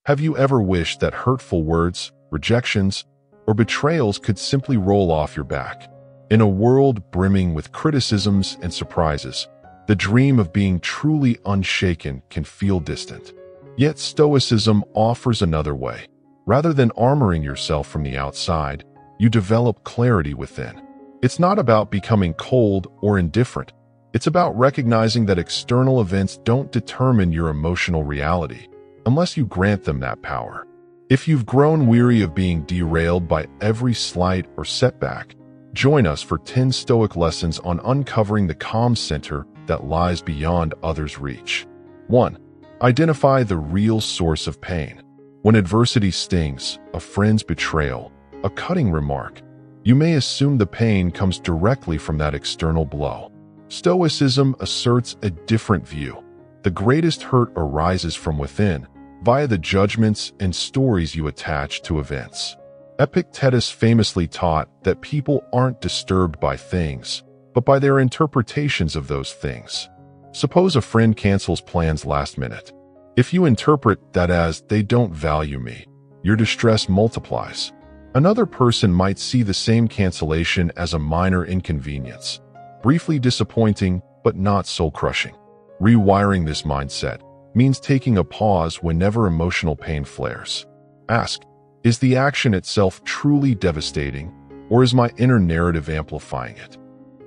Have you ever wished that hurtful words, rejections, or betrayals could simply roll off your back? In a world brimming with criticisms and surprises, the dream of being truly unshaken can feel distant. Yet Stoicism offers another way. Rather than armoring yourself from the outside, you develop clarity within. It's not about becoming cold or indifferent. It's about recognizing that external events don't determine your emotional reality, unless you grant them that power. If you've grown weary of being derailed by every slight or setback, join us for 10 Stoic lessons on uncovering the calm center that lies beyond others' reach. 1. Identify the real source of pain. When adversity stings, a friend's betrayal, a cutting remark, you may assume the pain comes directly from that external blow. Stoicism asserts a different view. The greatest hurt arises from within, via the judgments and stories you attach to events. Epictetus famously taught that people aren't disturbed by things, but by their interpretations of those things. Suppose a friend cancels plans last minute. If you interpret that as "they don't value me," your distress multiplies. Another person might see the same cancellation as a minor inconvenience, briefly disappointing but not soul-crushing. Rewiring this mindset means taking a pause whenever emotional pain flares. Ask, is the action itself truly devastating, or is my inner narrative amplifying it?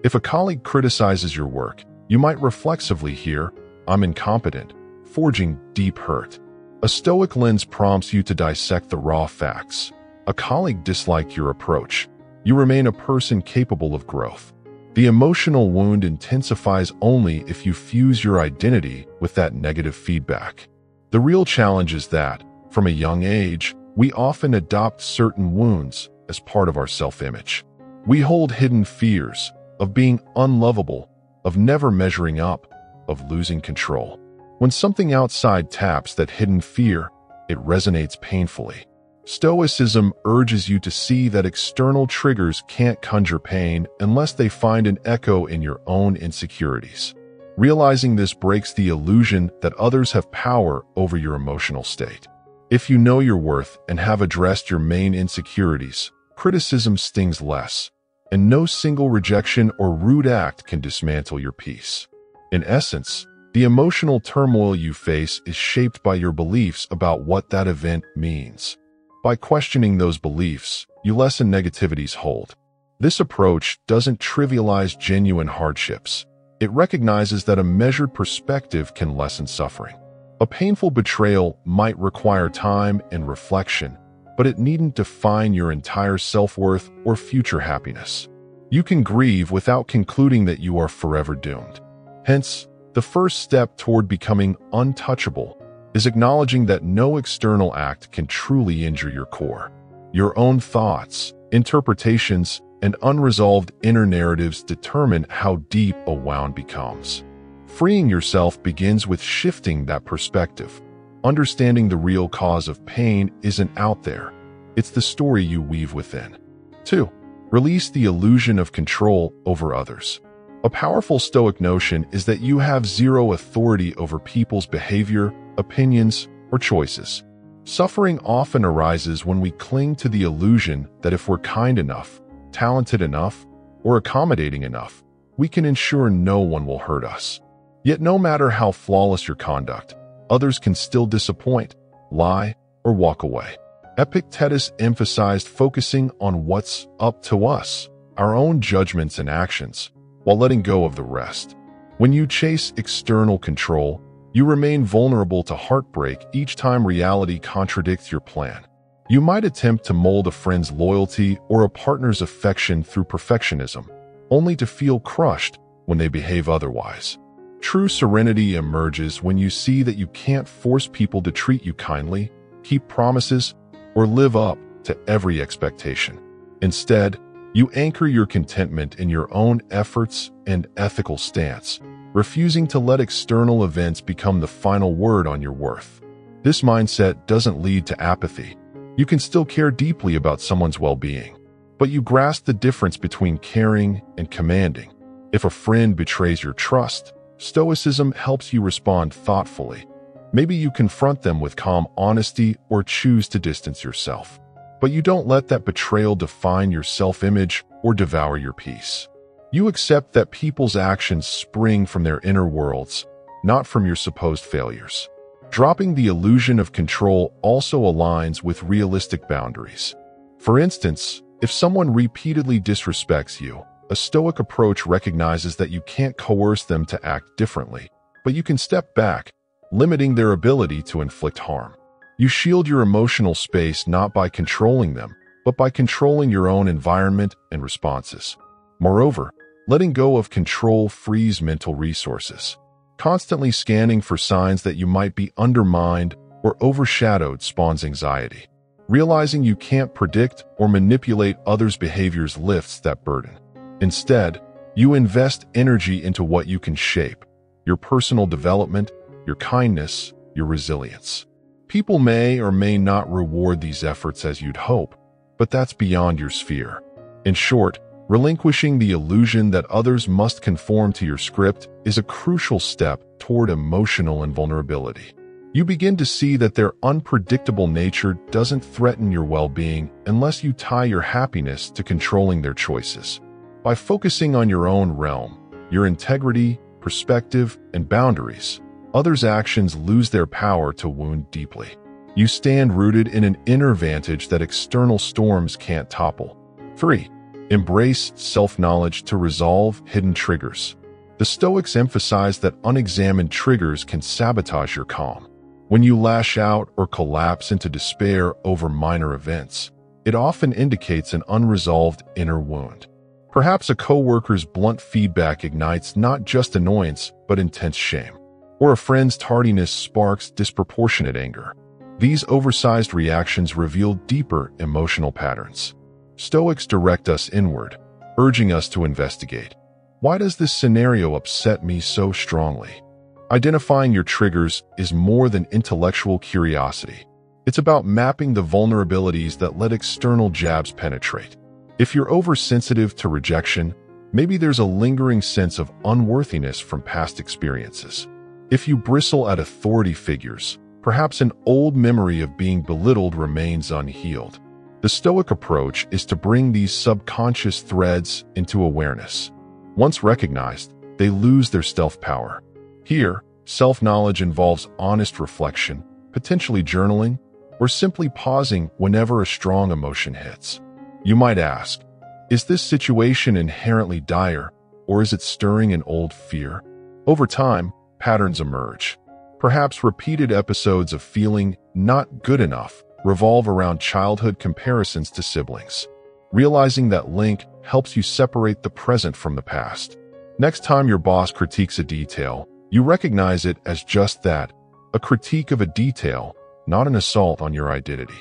If a colleague criticizes your work, you might reflexively hear, "I'm incompetent," forging deep hurt. A Stoic lens prompts you to dissect the raw facts. A colleague disliked your approach. You remain a person capable of growth. The emotional wound intensifies only if you fuse your identity with that negative feedback. The real challenge is that, from a young age, we often adopt certain wounds as part of our self-image. We hold hidden fears of being unlovable, of never measuring up, of losing control. When something outside taps that hidden fear, it resonates painfully. Stoicism urges you to see that external triggers can't conjure pain unless they find an echo in your own insecurities. Realizing this breaks the illusion that others have power over your emotional state. If you know your worth and have addressed your main insecurities, criticism stings less, and no single rejection or rude act can dismantle your peace. In essence, the emotional turmoil you face is shaped by your beliefs about what that event means. By questioning those beliefs, you lessen negativity's hold. This approach doesn't trivialize genuine hardships. It recognizes that a measured perspective can lessen suffering. A painful betrayal might require time and reflection, but it needn't define your entire self-worth or future happiness. You can grieve without concluding that you are forever doomed. Hence, the first step toward becoming untouchable is acknowledging that no external act can truly injure your core. Your own thoughts, interpretations, and unresolved inner narratives determine how deep a wound becomes. Freeing yourself begins with shifting that perspective. Understanding the real cause of pain isn't out there. It's the story you weave within. 2. Release the illusion of control over others. A powerful Stoic notion is that you have zero authority over people's behavior, opinions, or choices. Suffering often arises when we cling to the illusion that if we're kind enough, talented enough, or accommodating enough, we can ensure no one will hurt us. Yet no matter how flawless your conduct, others can still disappoint, lie, or walk away. Epictetus emphasized focusing on what's up to us, our own judgments and actions, while letting go of the rest. When you chase external control, you remain vulnerable to heartbreak each time reality contradicts your plan. You might attempt to mold a friend's loyalty or a partner's affection through perfectionism, only to feel crushed when they behave otherwise. True serenity emerges when you see that you can't force people to treat you kindly, keep promises, or live up to every expectation. Instead, you anchor your contentment in your own efforts and ethical stance, refusing to let external events become the final word on your worth. This mindset doesn't lead to apathy. You can still care deeply about someone's well-being, but you grasp the difference between caring and commanding. If a friend betrays your trust, Stoicism helps you respond thoughtfully. Maybe you confront them with calm honesty or choose to distance yourself. But you don't let that betrayal define your self-image or devour your peace. You accept that people's actions spring from their inner worlds, not from your supposed failures. Dropping the illusion of control also aligns with realistic boundaries. For instance, if someone repeatedly disrespects you, a Stoic approach recognizes that you can't coerce them to act differently, but you can step back, limiting their ability to inflict harm. You shield your emotional space not by controlling them, but by controlling your own environment and responses. Moreover, letting go of control frees mental resources. Constantly scanning for signs that you might be undermined or overshadowed spawns anxiety. Realizing you can't predict or manipulate others' behaviors lifts that burden. Instead, you invest energy into what you can shape: your personal development, your kindness, your resilience. People may or may not reward these efforts as you'd hope, but that's beyond your sphere. In short, relinquishing the illusion that others must conform to your script is a crucial step toward emotional invulnerability. You begin to see that their unpredictable nature doesn't threaten your well-being unless you tie your happiness to controlling their choices. By focusing on your own realm, your integrity, perspective, and boundaries, others' actions lose their power to wound deeply. You stand rooted in an inner vantage that external storms can't topple. 3. Embrace self-knowledge to resolve hidden triggers. The Stoics emphasize that unexamined triggers can sabotage your calm. When you lash out or collapse into despair over minor events, it often indicates an unresolved inner wound. Perhaps a coworker's blunt feedback ignites not just annoyance, but intense shame. Or a friend's tardiness sparks disproportionate anger. These oversized reactions reveal deeper emotional patterns. Stoics direct us inward, urging us to investigate. Why does this scenario upset me so strongly? Identifying your triggers is more than intellectual curiosity. It's about mapping the vulnerabilities that let external jabs penetrate. If you're oversensitive to rejection, maybe there's a lingering sense of unworthiness from past experiences. If you bristle at authority figures, perhaps an old memory of being belittled remains unhealed. The Stoic approach is to bring these subconscious threads into awareness. Once recognized, they lose their stealth power. Here, self-knowledge involves honest reflection, potentially journaling, or simply pausing whenever a strong emotion hits. You might ask, is this situation inherently dire, or is it stirring an old fear? Over time, patterns emerge. Perhaps repeated episodes of feeling not good enough revolve around childhood comparisons to siblings. Realizing that link helps you separate the present from the past. Next time your boss critiques a detail, you recognize it as just that, a critique of a detail, not an assault on your identity.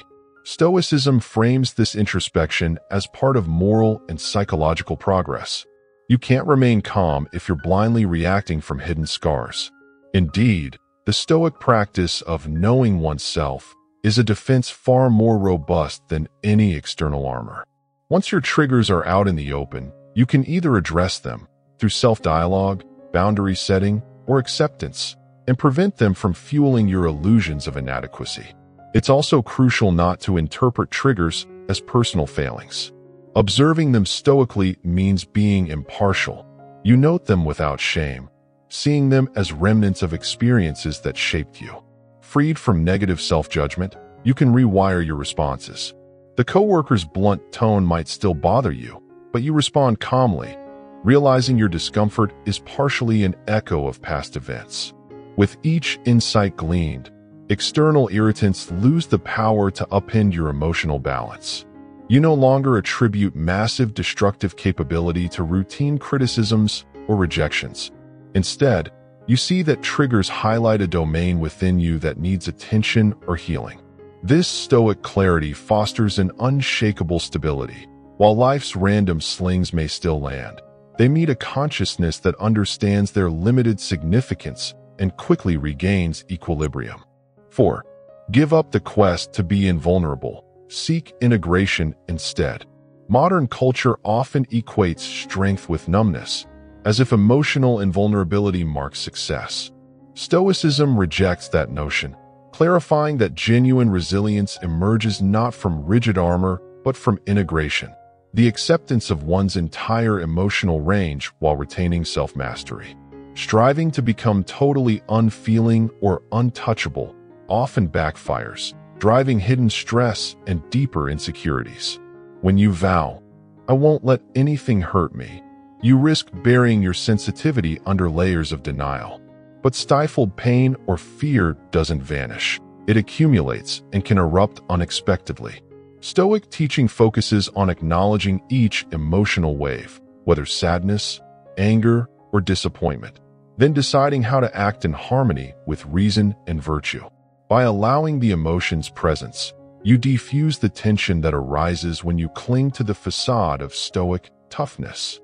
Stoicism frames this introspection as part of moral and psychological progress. You can't remain calm if you're blindly reacting from hidden scars. Indeed, the Stoic practice of knowing oneself is a defense far more robust than any external armor. Once your triggers are out in the open, you can either address them through self-dialogue, boundary setting, or acceptance, and prevent them from fueling your illusions of inadequacy. It's also crucial not to interpret triggers as personal failings. Observing them stoically means being impartial. You note them without shame, seeing them as remnants of experiences that shaped you. Freed from negative self-judgment, you can rewire your responses. The coworker's blunt tone might still bother you, but you respond calmly, realizing your discomfort is partially an echo of past events. With each insight gleaned, external irritants lose the power to upend your emotional balance. You no longer attribute massive destructive capability to routine criticisms or rejections. Instead, you see that triggers highlight a domain within you that needs attention or healing. This stoic clarity fosters an unshakable stability. While life's random slings may still land, they meet a consciousness that understands their limited significance and quickly regains equilibrium. 4. Give up the quest to be invulnerable. Seek integration instead. Modern culture often equates strength with numbness, as if emotional invulnerability marks success. Stoicism rejects that notion, clarifying that genuine resilience emerges not from rigid armor, but from integration, the acceptance of one's entire emotional range while retaining self-mastery. Striving to become totally unfeeling or untouchable often backfires, driving hidden stress and deeper insecurities. When you vow, "I won't let anything hurt me," you risk burying your sensitivity under layers of denial. But stifled pain or fear doesn't vanish. It accumulates and can erupt unexpectedly. Stoic teaching focuses on acknowledging each emotional wave, whether sadness, anger, or disappointment, then deciding how to act in harmony with reason and virtue. By allowing the emotions' presence, you defuse the tension that arises when you cling to the facade of Stoic toughness.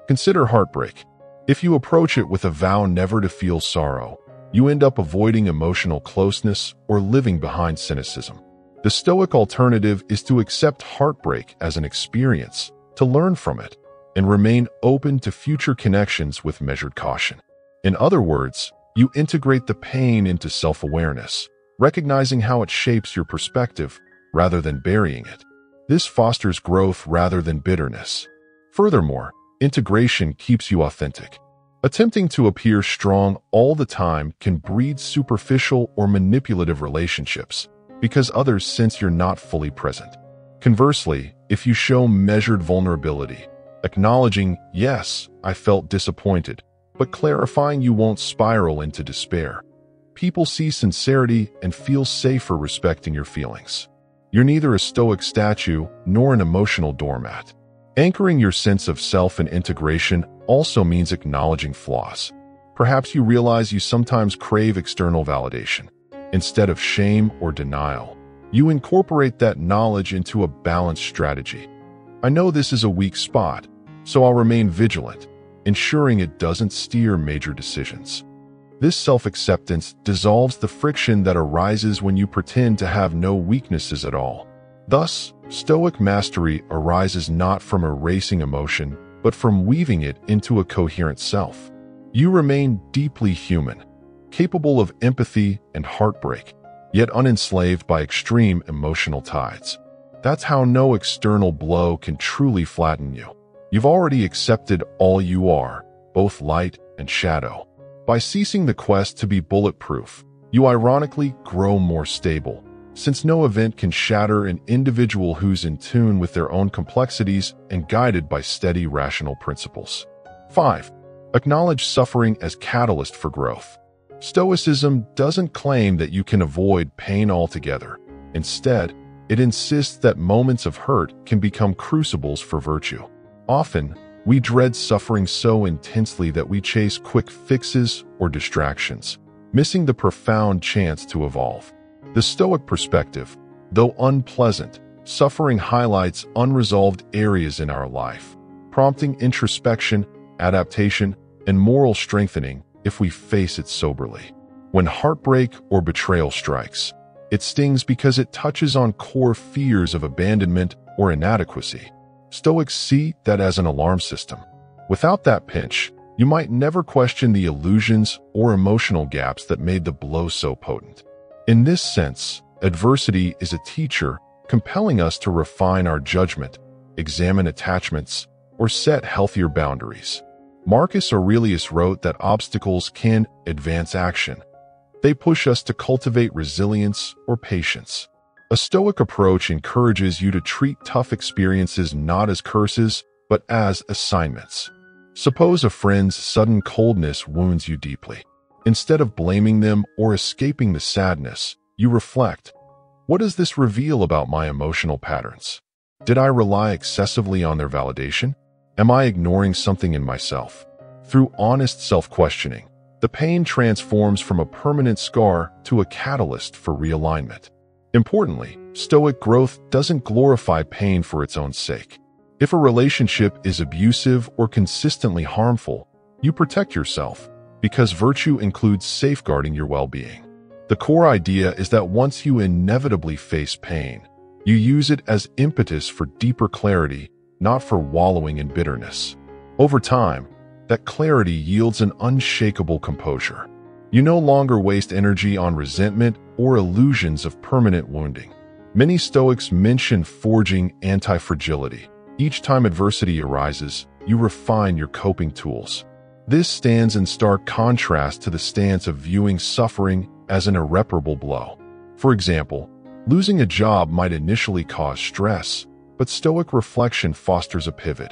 Consider heartbreak. If you approach it with a vow never to feel sorrow, you end up avoiding emotional closeness or living behind cynicism. The Stoic alternative is to accept heartbreak as an experience, to learn from it, and remain open to future connections with measured caution. In other words, you integrate the pain into self-awareness, recognizing how it shapes your perspective rather than burying it. This fosters growth rather than bitterness. Furthermore, integration keeps you authentic. Attempting to appear strong all the time can breed superficial or manipulative relationships because others sense you're not fully present. Conversely, if you show measured vulnerability, acknowledging, "Yes, I felt disappointed," but clarifying you won't spiral into despair, people see sincerity and feel safer respecting your feelings. You're neither a Stoic statue nor an emotional doormat. Anchoring your sense of self and integration also means acknowledging flaws. Perhaps you realize you sometimes crave external validation. Instead of shame or denial, you incorporate that knowledge into a balanced strategy. "I know this is a weak spot, so I'll remain vigilant," ensuring it doesn't steer major decisions. This self-acceptance dissolves the friction that arises when you pretend to have no weaknesses at all. Thus, Stoic mastery arises not from erasing emotion, but from weaving it into a coherent self. You remain deeply human, capable of empathy and heartbreak, yet unenslaved by extreme emotional tides. That's how no external blow can truly flatten you. You've already accepted all you are, both light and shadow. By ceasing the quest to be bulletproof, you ironically grow more stable, since no event can shatter an individual who's in tune with their own complexities and guided by steady, rational principles. 5. Acknowledge suffering as catalyst for growth. Stoicism doesn't claim that you can avoid pain altogether. Instead, it insists that moments of hurt can become crucibles for virtue. Often, we dread suffering so intensely that we chase quick fixes or distractions, missing the profound chance to evolve. The Stoic perspective, though unpleasant, suffering highlights unresolved areas in our life, prompting introspection, adaptation, and moral strengthening if we face it soberly. When heartbreak or betrayal strikes, it stings because it touches on core fears of abandonment or inadequacy. Stoics see that as an alarm system. Without that pinch, you might never question the illusions or emotional gaps that made the blow so potent. In this sense, adversity is a teacher, compelling us to refine our judgment, examine attachments, or set healthier boundaries. Marcus Aurelius wrote that obstacles can advance action. They push us to cultivate resilience or patience. A Stoic approach encourages you to treat tough experiences not as curses, but as assignments. Suppose a friend's sudden coldness wounds you deeply. Instead of blaming them or escaping the sadness, you reflect, what does this reveal about my emotional patterns? Did I rely excessively on their validation? Am I ignoring something in myself? Through honest self-questioning, the pain transforms from a permanent scar to a catalyst for realignment. Importantly, Stoic growth doesn't glorify pain for its own sake. If a relationship is abusive or consistently harmful, you protect yourself, because virtue includes safeguarding your well-being. The core idea is that once you inevitably face pain, you use it as impetus for deeper clarity, not for wallowing in bitterness. Over time, that clarity yields an unshakable composure. You no longer waste energy on resentment or illusions of permanent wounding. Many Stoics mention forging anti-fragility. Each time adversity arises, you refine your coping tools. This stands in stark contrast to the stance of viewing suffering as an irreparable blow. For example, losing a job might initially cause stress, but Stoic reflection fosters a pivot.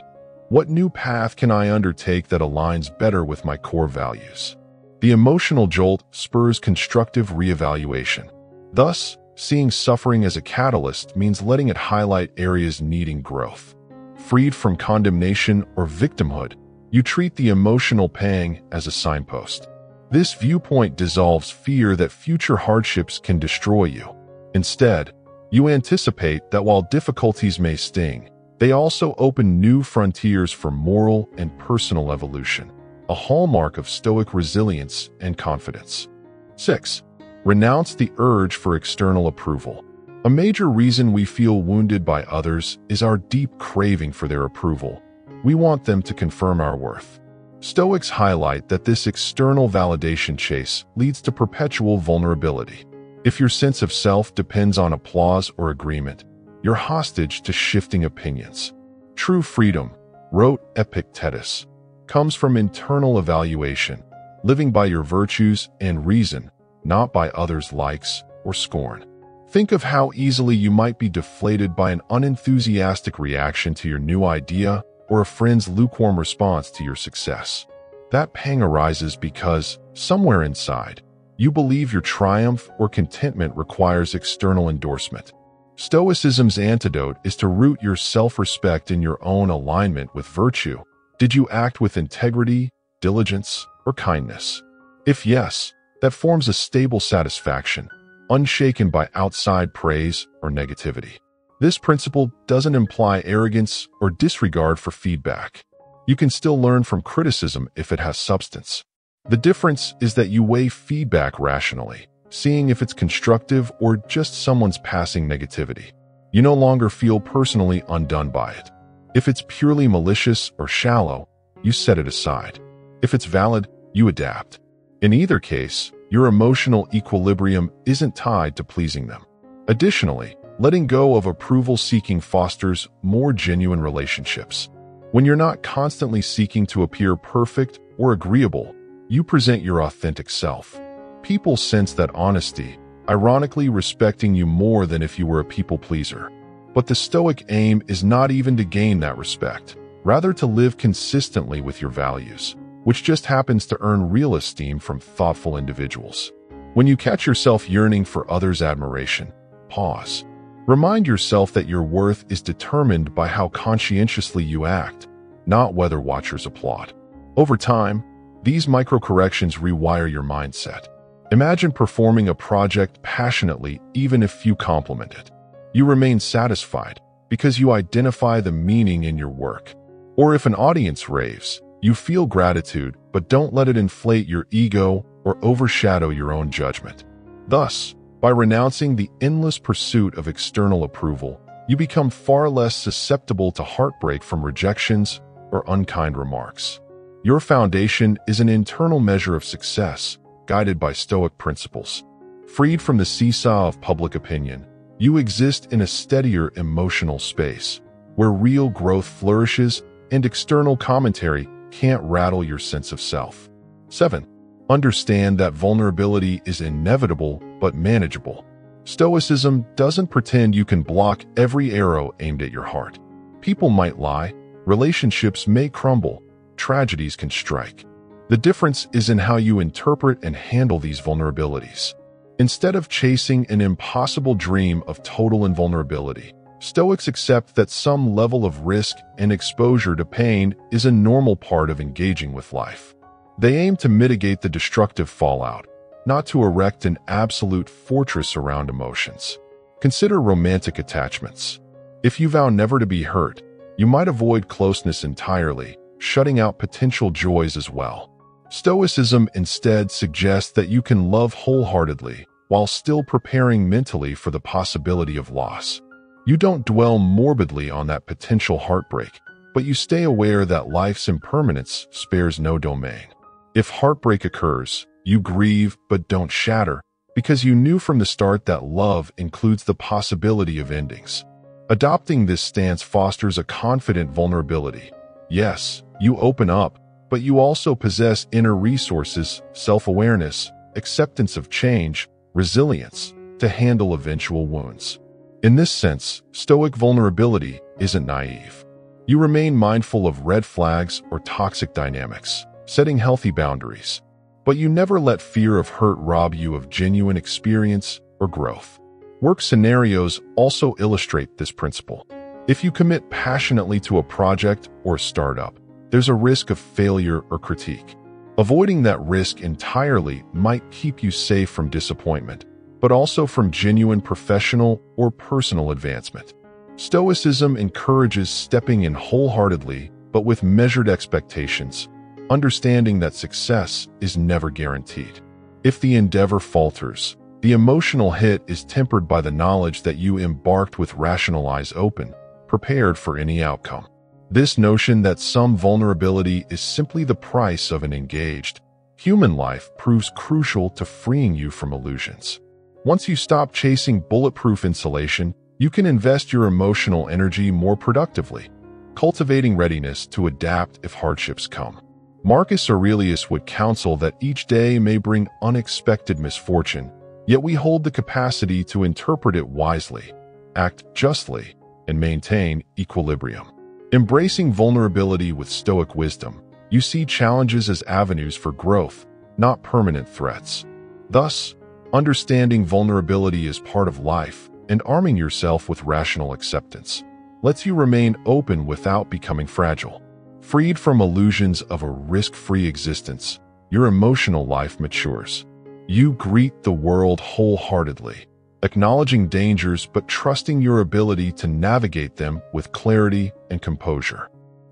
What new path can I undertake that aligns better with my core values? The emotional jolt spurs constructive reevaluation. Thus, seeing suffering as a catalyst means letting it highlight areas needing growth. Freed from condemnation or victimhood, you treat the emotional pang as a signpost. This viewpoint dissolves fear that future hardships can destroy you. Instead, you anticipate that while difficulties may sting, they also open new frontiers for moral and personal evolution, a hallmark of Stoic resilience and confidence. 6. Renounce the urge for external approval. A major reason we feel wounded by others is our deep craving for their approval. We want them to confirm our worth. Stoics highlight that this external validation chase leads to perpetual vulnerability. If your sense of self depends on applause or agreement, you're hostage to shifting opinions. True freedom, wrote Epictetus, comes from internal evaluation, living by your virtues and reason, not by others' likes or scorn. Think of how easily you might be deflated by an unenthusiastic reaction to your new idea or a friend's lukewarm response to your success. That pang arises because, somewhere inside, you believe your triumph or contentment requires external endorsement. Stoicism's antidote is to root your self-respect in your own alignment with virtue. Did you act with integrity, diligence, or kindness? If yes, that forms a stable satisfaction, unshaken by outside praise or negativity. This principle doesn't imply arrogance or disregard for feedback. You can still learn from criticism if it has substance. The difference is that you weigh feedback rationally, seeing if it's constructive or just someone's passing negativity. You no longer feel personally undone by it. If it's purely malicious or shallow, you set it aside. If it's valid, you adapt. In either case, your emotional equilibrium isn't tied to pleasing them. Additionally, letting go of approval-seeking fosters more genuine relationships. When you're not constantly seeking to appear perfect or agreeable, you present your authentic self. People sense that honesty, ironically respecting you more than if you were a people-pleaser. But the Stoic aim is not even to gain that respect, rather to live consistently with your values, which just happens to earn real esteem from thoughtful individuals. When you catch yourself yearning for others' admiration, pause. Remind yourself that your worth is determined by how conscientiously you act, not whether watchers applaud. Over time, these micro-corrections rewire your mindset. Imagine performing a project passionately even if few compliment it. You remain satisfied because you identify the meaning in your work. Or if an audience raves, you feel gratitude but don't let it inflate your ego or overshadow your own judgment. Thus, by renouncing the endless pursuit of external approval, you become far less susceptible to heartbreak from rejections or unkind remarks. Your foundation is an internal measure of success, guided by Stoic principles. Freed from the seesaw of public opinion, you exist in a steadier emotional space, where real growth flourishes and external commentary can't rattle your sense of self. 7. Understand that vulnerability is inevitable but manageable. Stoicism doesn't pretend you can block every arrow aimed at your heart. People might lie, relationships may crumble, tragedies can strike. The difference is in how you interpret and handle these vulnerabilities. Instead of chasing an impossible dream of total invulnerability, Stoics accept that some level of risk and exposure to pain is a normal part of engaging with life. They aim to mitigate the destructive fallout, not to erect an absolute fortress around emotions. Consider romantic attachments. If you vow never to be hurt, you might avoid closeness entirely, shutting out potential joys as well. Stoicism instead suggests that you can love wholeheartedly while still preparing mentally for the possibility of loss. You don't dwell morbidly on that potential heartbreak, but you stay aware that life's impermanence spares no domain. If heartbreak occurs, You grieve but don't shatter, because you knew from the start that love includes the possibility of endings. Adopting this stance fosters a confident vulnerability. Yes, you open up, but you also possess inner resources, self-awareness, acceptance of change, resilience, to handle eventual wounds. In this sense, Stoic vulnerability isn't naive. You remain mindful of red flags or toxic dynamics, setting healthy boundaries. But you never let fear of hurt rob you of genuine experience or growth. Work scenarios also illustrate this principle. If you commit passionately to a project or startup, there's a risk of failure or critique. Avoiding that risk entirely might keep you safe from disappointment, but also from genuine professional or personal advancement. Stoicism encourages stepping in wholeheartedly, but with measured expectations, understanding that success is never guaranteed. If the endeavor falters, the emotional hit is tempered by the knowledge that you embarked with rational eyes open, prepared for any outcome. This notion that some vulnerability is simply the price of an engaged human life proves crucial to freeing you from illusions. Once you stop chasing bulletproof insulation, you can invest your emotional energy more productively, cultivating readiness to adapt if hardships come. Marcus Aurelius would counsel that each day may bring unexpected misfortune, yet we hold the capacity to interpret it wisely, act justly, and maintain equilibrium. Embracing vulnerability with Stoic wisdom, you see challenges as avenues for growth, not permanent threats. Thus, understanding vulnerability is part of life and arming yourself with rational acceptance lets you remain open without becoming fragile. Freed from illusions of a risk-free existence, your emotional life matures. You greet the world wholeheartedly, acknowledging dangers but trusting your ability to navigate them with clarity and composure.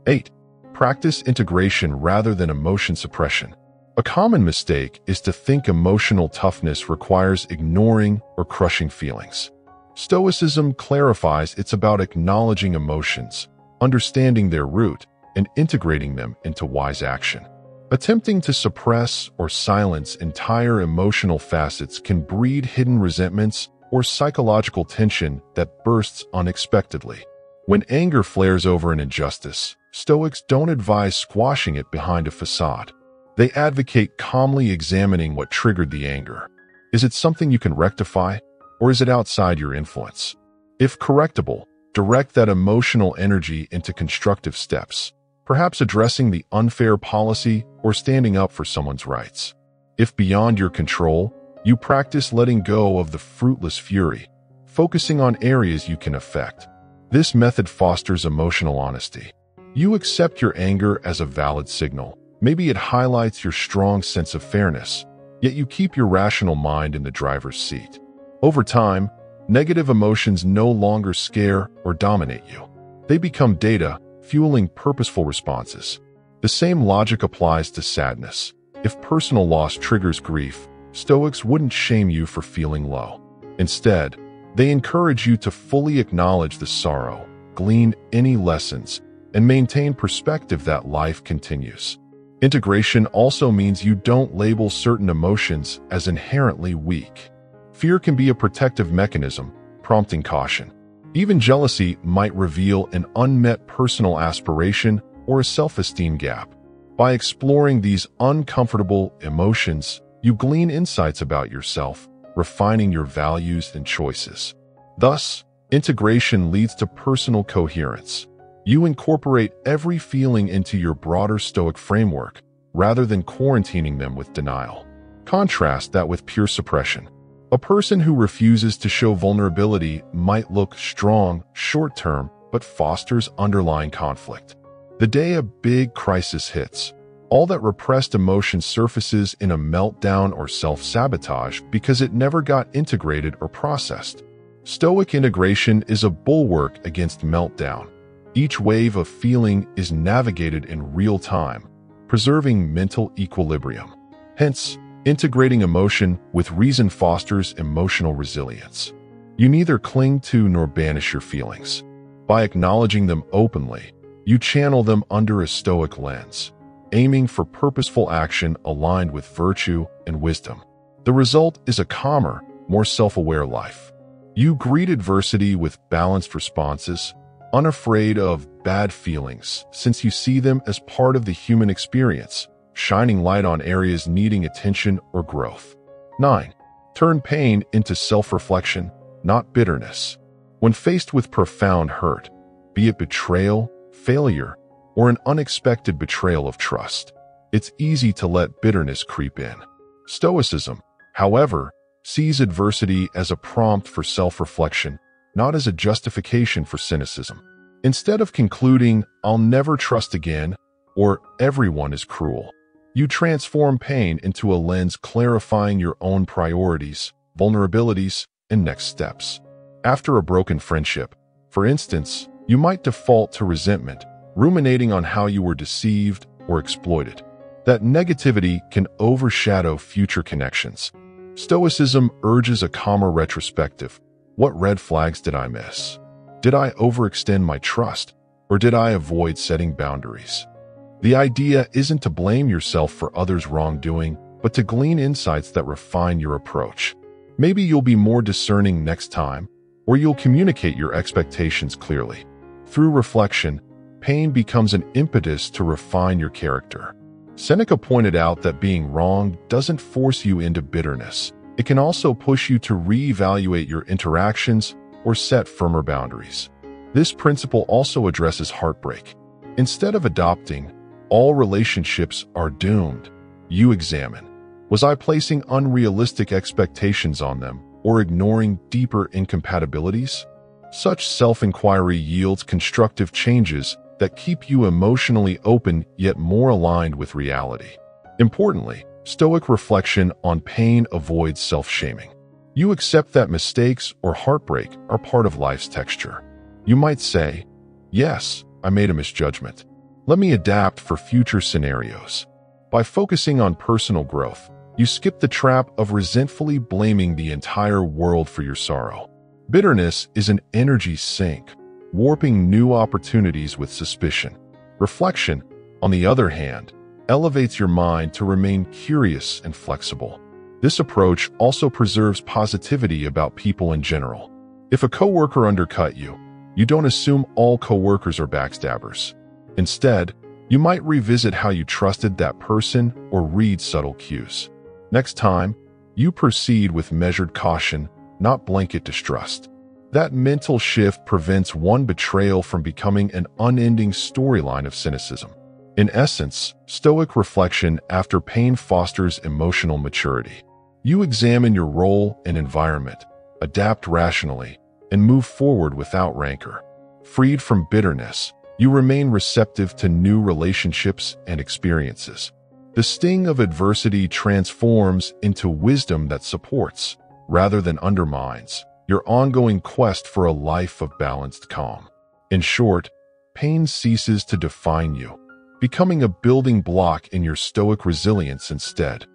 8. Practice integration rather than emotion suppression. A common mistake is to think emotional toughness requires ignoring or crushing feelings. Stoicism clarifies it's about acknowledging emotions, understanding their root, and integrating them into wise action. Attempting to suppress or silence entire emotional facets can breed hidden resentments or psychological tension that bursts unexpectedly. When anger flares over an injustice, Stoics don't advise squashing it behind a facade. They advocate calmly examining what triggered the anger. Is it something you can rectify, or is it outside your influence? If correctable, direct that emotional energy into constructive steps, perhaps addressing the unfair policy or standing up for someone's rights. If beyond your control, you practice letting go of the fruitless fury, focusing on areas you can affect. This method fosters emotional honesty. You accept your anger as a valid signal. Maybe it highlights your strong sense of fairness, yet you keep your rational mind in the driver's seat. Over time, negative emotions no longer scare or dominate you. They become data, fueling purposeful responses. The same logic applies to sadness. If personal loss triggers grief, Stoics wouldn't shame you for feeling low. Instead, they encourage you to fully acknowledge the sorrow, glean any lessons, and maintain perspective that life continues. Integration also means you don't label certain emotions as inherently weak. Fear can be a protective mechanism, prompting caution. Even jealousy might reveal an unmet personal aspiration or a self-esteem gap. By exploring these uncomfortable emotions, you glean insights about yourself, refining your values and choices. Thus, integration leads to personal coherence. You incorporate every feeling into your broader Stoic framework, rather than quarantining them with denial. Contrast that with pure suppression. A person who refuses to show vulnerability might look strong short-term, but fosters underlying conflict. The day a big crisis hits, all that repressed emotion surfaces in a meltdown or self-sabotage because it never got integrated or processed. Stoic integration is a bulwark against meltdown. Each wave of feeling is navigated in real time, preserving mental equilibrium. Hence, integrating emotion with reason fosters emotional resilience. You neither cling to nor banish your feelings. By acknowledging them openly, you channel them under a Stoic lens. aiming for purposeful action aligned with virtue and wisdom. The result is a calmer, more self-aware life. You greet adversity with balanced responses, unafraid of bad feelings, since you see them as part of the human experience, shining light on areas needing attention or growth. 9. Turn pain into self-reflection, not bitterness. When faced with profound hurt, be it betrayal, failure, or an unexpected betrayal of trust, it's easy to let bitterness creep in. Stoicism, however, sees adversity as a prompt for self-reflection, not as a justification for cynicism. Instead of concluding, "I'll never trust again," or "everyone is cruel," you transform pain into a lens clarifying your own priorities, vulnerabilities, and next steps. After a broken friendship, for instance, you might default to resentment, ruminating on how you were deceived or exploited. That negativity can overshadow future connections. Stoicism urges a calmer retrospective. What red flags did I miss? Did I overextend my trust, or did I avoid setting boundaries? The idea isn't to blame yourself for others' wrongdoing, but to glean insights that refine your approach. Maybe you'll be more discerning next time, or you'll communicate your expectations clearly. Through reflection, pain becomes an impetus to refine your character. Seneca pointed out that being wrong doesn't force you into bitterness. It can also push you to reevaluate your interactions or set firmer boundaries. This principle also addresses heartbreak. Instead of adopting, "all relationships are doomed," you examine, was I placing unrealistic expectations on them or ignoring deeper incompatibilities? Such self-inquiry yields constructive changes that keep you emotionally open yet more aligned with reality. Importantly, Stoic reflection on pain avoids self-shaming. You accept that mistakes or heartbreak are part of life's texture. You might say, "Yes, I made a misjudgment. Let me adapt for future scenarios." By focusing on personal growth, you skip the trap of resentfully blaming the entire world for your sorrow. Bitterness is an energy sink, warping new opportunities with suspicion. Reflection, on the other hand, elevates your mind to remain curious and flexible. This approach also preserves positivity about people in general. If a coworker undercut you, you don't assume all coworkers are backstabbers. Instead, you might revisit how you trusted that person or read subtle cues. Next time, you proceed with measured caution, not blanket distrust. That mental shift prevents one betrayal from becoming an unending storyline of cynicism. In essence, Stoic reflection after pain fosters emotional maturity. You examine your role and environment, adapt rationally, and move forward without rancor. Freed from bitterness, you remain receptive to new relationships and experiences. The sting of adversity transforms into wisdom that supports, rather than undermines, your ongoing quest for a life of balanced calm. In short, pain ceases to define you, becoming a building block in your Stoic resilience instead.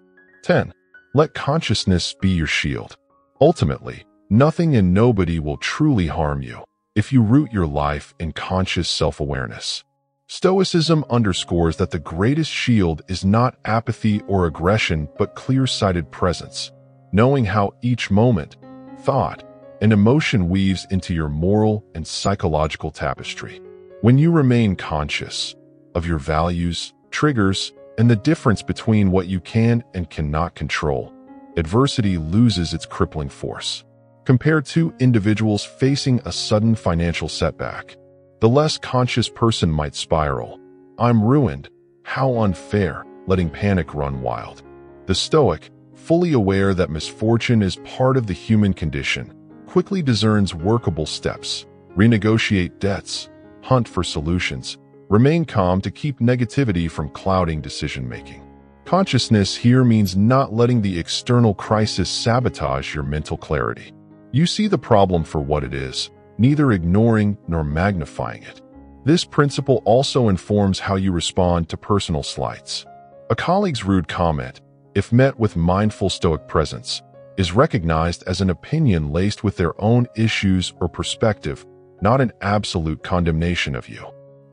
10. Let consciousness be your shield. Ultimately, nothing and nobody will truly harm you if you root your life in conscious self-awareness. Stoicism underscores that the greatest shield is not apathy or aggression but clear-sighted presence, knowing how each moment, thought, and emotion weaves into your moral and psychological tapestry. When you remain conscious of your values, triggers, and the difference between what you can and cannot control, adversity loses its crippling force. Compare two individuals facing a sudden financial setback. The less conscious person might spiral, "I'm ruined. How unfair," letting panic run wild. The Stoic, fully aware that misfortune is part of the human condition, quickly discerns workable steps, renegotiate debts, hunt for solutions, remain calm to keep negativity from clouding decision-making. Consciousness here means not letting the external crisis sabotage your mental clarity. You see the problem for what it is, neither ignoring nor magnifying it. This principle also informs how you respond to personal slights. A colleague's rude comment, if met with mindful Stoic presence, is recognized as an opinion laced with their own issues or perspective, not an absolute condemnation of you.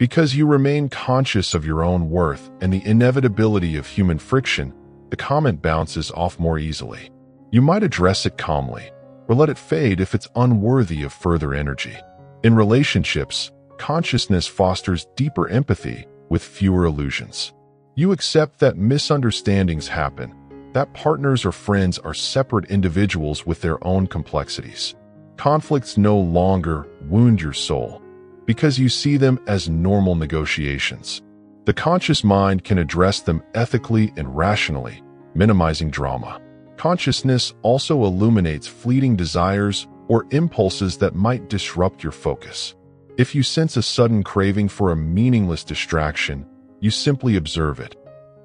Because you remain conscious of your own worth and the inevitability of human friction, the comment bounces off more easily. You might address it calmly, or let it fade if it's unworthy of further energy. In relationships, consciousness fosters deeper empathy with fewer illusions. You accept that misunderstandings happen, that partners or friends are separate individuals with their own complexities. Conflicts no longer wound your soul, because you see them as normal negotiations. The conscious mind can address them ethically and rationally, minimizing drama. Consciousness also illuminates fleeting desires or impulses that might disrupt your focus. If you sense a sudden craving for a meaningless distraction, you simply observe it.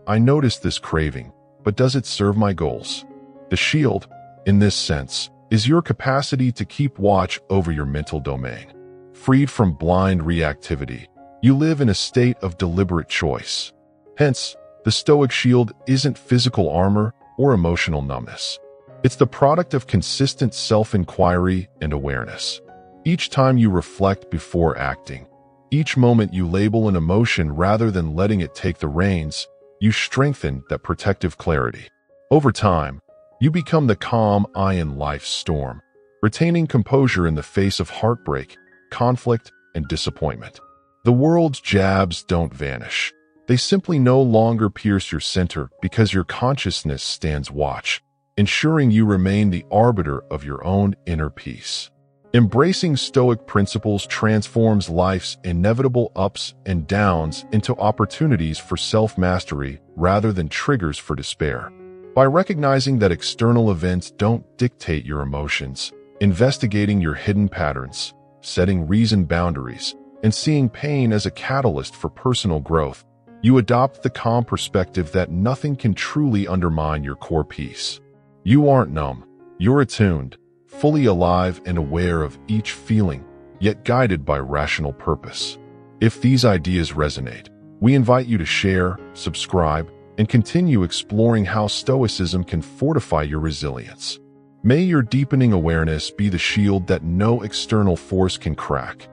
I notice this craving, but does it serve my goals? The shield, in this sense, is your capacity to keep watch over your mental domain. Freed from blind reactivity, you live in a state of deliberate choice. Hence, the Stoic shield isn't physical armor or emotional numbness. It's the product of consistent self-inquiry and awareness. Each time you reflect before acting, each moment you label an emotion rather than letting it take the reins, you strengthen that protective clarity. Over time, you become the calm eye in life's storm, retaining composure in the face of heartbreak, conflict, and disappointment. The world's jabs don't vanish. They simply no longer pierce your center because your consciousness stands watch, ensuring you remain the arbiter of your own inner peace. Embracing Stoic principles transforms life's inevitable ups and downs into opportunities for self-mastery rather than triggers for despair. By recognizing that external events don't dictate your emotions, investigating your hidden patterns, setting reasoned boundaries, and seeing pain as a catalyst for personal growth, you adopt the calm perspective that nothing can truly undermine your core peace. You aren't numb, you're attuned, fully alive and aware of each feeling, yet guided by rational purpose. If these ideas resonate, we invite you to share, subscribe, and continue exploring how Stoicism can fortify your resilience. May your deepening awareness be the shield that no external force can crack,